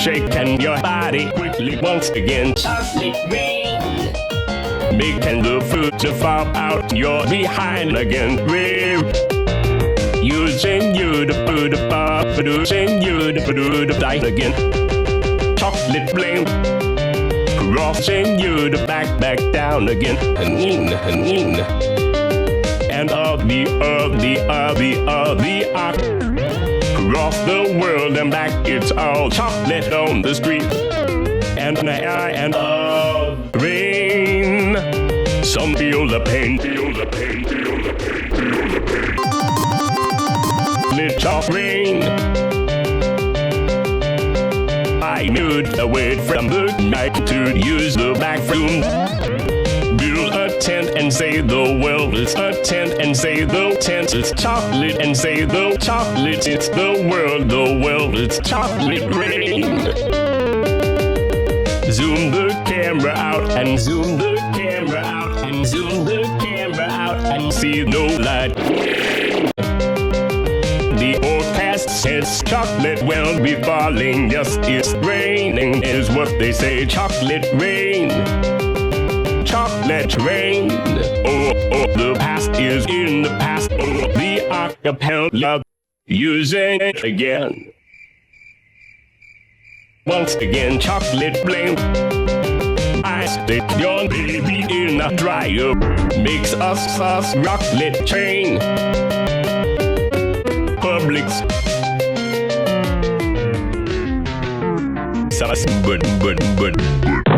shaking your body quickly once again. Chocolate rain. Making the food to fall out your behind again. We're using you to put a bar, producing you to put a dice again. Chocolate flame, crossing you to back down again. And all the across the world and back, it's all chocolate on the street. And all rain. Some feel the pain, Little rain. I moved away from the night to use the bathroom. Build a tent and say the world is a tent, and say the tent is chocolate, and say the chocolate it's the world is chocolate rain. Zoom the camera out and zoom the camera out and zoom the camera out and see no light. The forecast says chocolate will be falling. Yes, it's raining is what they say. Chocolate rain. Chocolate rain. Oh, the past is in the past. Oh, the acapella using it again. Once again, chocolate flame. I stick your baby in a dryer. Makes a sauce chocolate chain. Publix. Sauce, but.